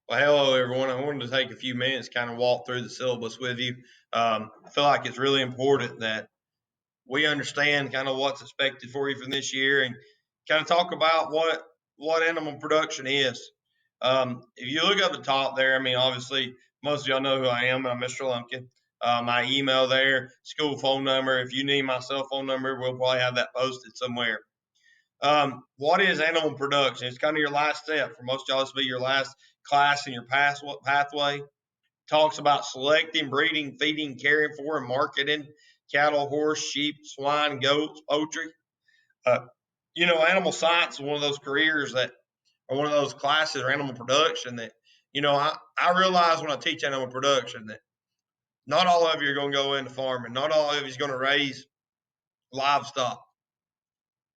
Well, hello everyone. I wanted to take a few minutes, kind of walk through the syllabus with you. I feel like it's really important that we understand kind of what's expected for you from this year, and kind of talk about what animal production is. If you look up the top there, I mean, obviously most of y'all know who I am. I'm Mr. Lumpkin. My email there, school phone number. If you need my cell phone number, we'll probably have that posted somewhere. What is animal production? It's kind of your last step. For most of y'all, this will be your last class in your pathway. Talks about selecting, breeding, feeding, caring for, and marketing cattle, horse, sheep, swine, goats, poultry. Uh, animal science is one of those careers that, or one of those classes or animal production that, I realize when I teach animal production that not all of you are going to go into farming. Not all of you is going to raise livestock.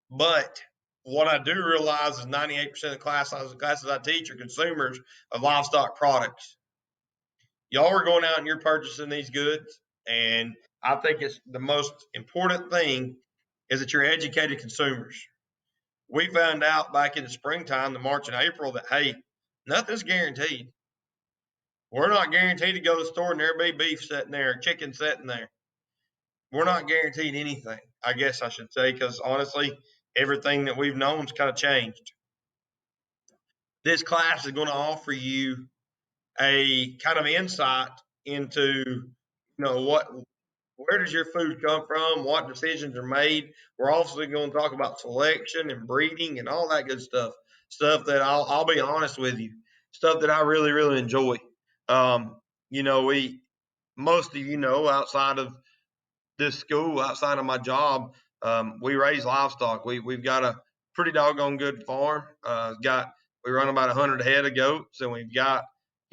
But what I do realize is 98% of classes I teach are consumers of livestock products. Y'all are going out and you're purchasing these goods, and I think it's the most important thing is that you're educated consumers. We found out back in the springtime, the March and April, that hey, nothing's guaranteed. We're not guaranteed to go to the store and there be beef sitting there, chicken sitting there. We're not guaranteed anything, I guess I should say, because honestly, everything that we've known has kind of changed. This class is going to offer you a kind of insight into what where does your food come from, what decisions are made. We're also going to talk about selection and breeding and all that good stuff that I'll be honest with you, stuff that I really really enjoy. We most of you know, outside of this school, outside of my job, we raise livestock. We've got a pretty doggone good farm. Got We run about 100 head of goats, and we've got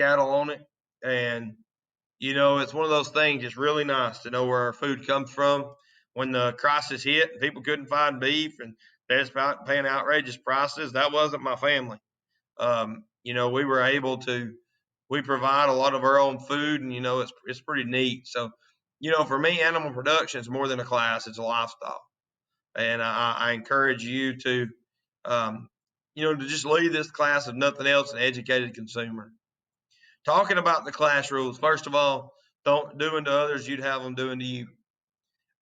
cattle on it. And it's one of those things. It's really nice to know where our food comes from. When the crisis hit and people couldn't find beef and they was paying outrageous prices, that wasn't my family. We were able to we provide a lot of our own food, and it's pretty neat. So, for me, animal production is more than a class; it's a lifestyle, and I encourage you to, to just leave this class if nothing else, an educated consumer. Talking about the class rules, first of all, don't do unto others you'd have them doing to you.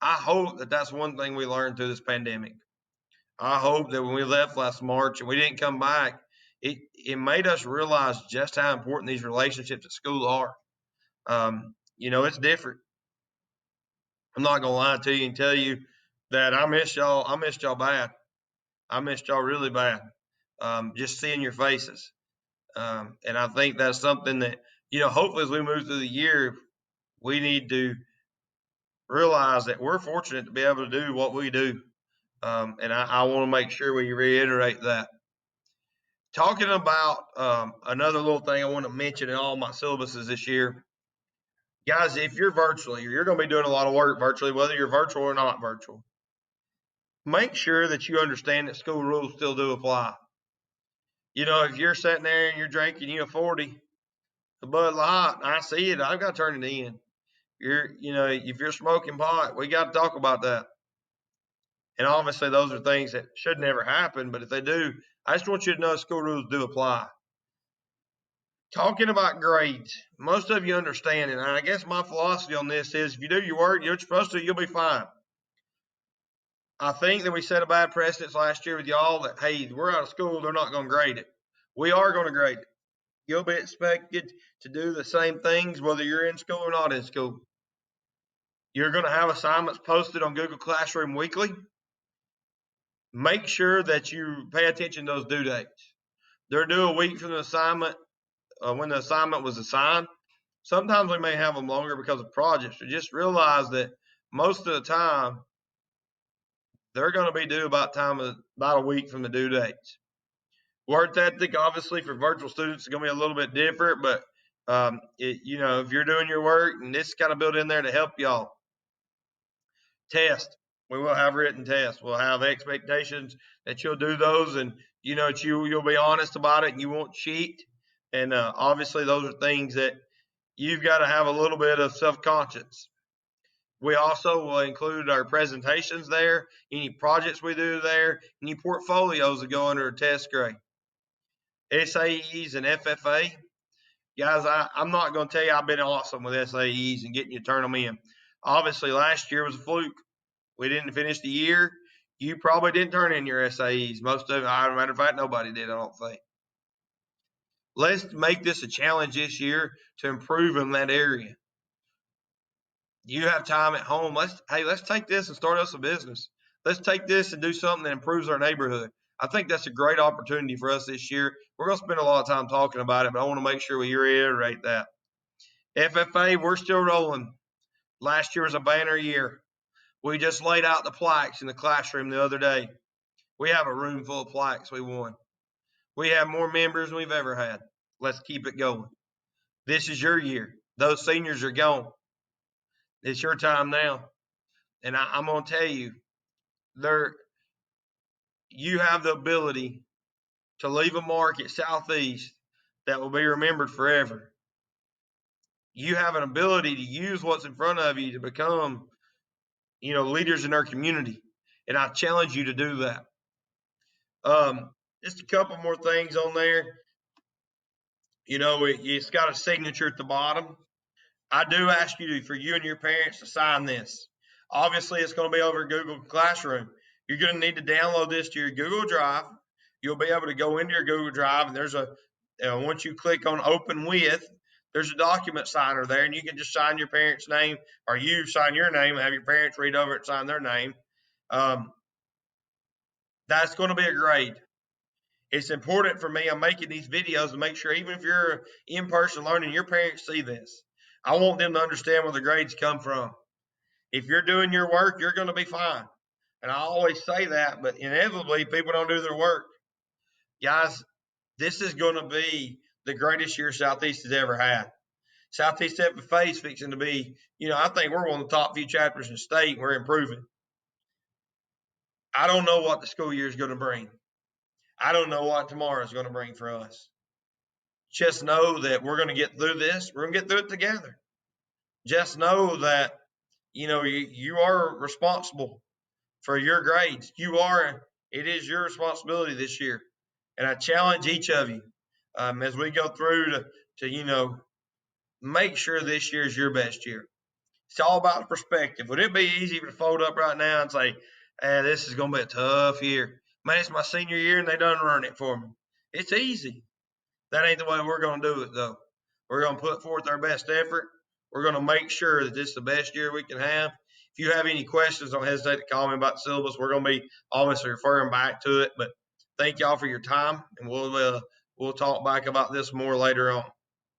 I hope that that's one thing we learned through this pandemic. I hope that when we left last March and we didn't come back, it made us realize just how important these relationships at school are. It's different. I'm not gonna lie to you and tell you that I miss y'all. I missed y'all bad. I missed y'all really bad. Just seeing your faces. And I think that's something that, hopefully as we move through the year, we need to realize that we're fortunate to be able to do what we do. And I want to make sure we reiterate that. Talking about another little thing I want to mention in all my syllabuses this year, guys, if you're virtually, you're going to be doing a lot of work virtually, whether you're virtual or not virtual. Make sure that you understand that school rules still do apply. If you're sitting there and you're drinking, 40, the Bud Light, I see it. I've got to turn it in. If you're smoking pot, we got to talk about that. And obviously, those are things that should never happen. But if they do, I just want you to know school rules do apply. Talking about grades, most of you understand, and I guess my philosophy on this is if you do your work, you're supposed to, you'll be fine. I think that we set a bad precedence last year with y'all that, hey, we're out of school, they're not going to grade it. We are going to grade it. You'll be expected to do the same things whether you're in school or not in school. You're going to have assignments posted on Google Classroom weekly. Make sure that you pay attention to those due dates. They're due a week from the assignment when the assignment was assigned. Sometimes we may have them longer because of projects, but just realize that most of the time they're going to be due about a week from the due dates. Work ethic, obviously, for virtual students is going to be a little bit different, but if you're doing your work, and this is kind of built in there to help y'all. Test. We will have written tests. We'll have expectations that you'll do those, and you'll be honest about it, and you won't cheat. And obviously, those are things that you've got to have a little bit of self-conscience. We also will include our presentations there, any projects we do there, any portfolios that go under a test grade. SAEs and FFA, Guys, I'm not going to tell you I've been awesome with SAEs and getting you to turn them in. Obviously, last year was a fluke. We didn't finish the year. You probably didn't turn in your SAEs. Most of them, as a matter of fact, nobody did, I don't think. Let's make this a challenge this year to improve in that area. You have time at home. Let's take this and start us a business. Let's take this and do something that improves our neighborhood. I think that's a great opportunity for us this year. We're going to spend a lot of time talking about it, but I want to make sure we reiterate that. FFA, we're still rolling. Last year was a banner year. We just laid out the plaques in the classroom the other day. We have a room full of plaques we won. We have more members than we've ever had. Let's keep it going. This is your year. Those seniors are gone. It's your time now. And I'm going to tell you, you have the ability to leave a mark at Southeast that will be remembered forever. You have an ability to use what's in front of you to become, leaders in our community. And I challenge you to do that. Just a couple more things on there. It's got a signature at the bottom. I do ask for you and your parents to sign this. Obviously, it's going to be over Google Classroom. You're going to need to download this to your Google Drive. You'll be able to go into your Google Drive, and once you click on Open With, there's a document signer there, and you can just sign your parents' name, or you sign your name and have your parents read over it and sign their name. That's going to be a grade. It's important for me. I'm making these videos to make sure, even if you're in person learning, your parents see this. I want them to understand where the grades come from. If you're doing your work, you're going to be fine. And I always say that, but inevitably, people don't do their work. Guys, this is going to be the greatest year Southeast has ever had. Southeast FFA is fixing to be, I think we're one of the top few chapters in the state. We're improving. I don't know what the school year is going to bring. I don't know what tomorrow is going to bring for us. Just know that we're going to get through this. We're going to get through it together. Just know that, you are responsible for your grades. It is your responsibility this year. And I challenge each of you as we go through to make sure this year is your best year. It's all about perspective. Would it be easy to fold up right now and say, hey, this is going to be a tough year? Man, it's my senior year and they done run it for me. It's easy. That ain't the way we're going to do it, though. We're going to put forth our best effort. We're going to make sure that this is the best year we can have. If you have any questions, don't hesitate to call me about the syllabus. We're going to be obviously referring back to it. But thank y'all for your time, and we'll talk back about this more later on.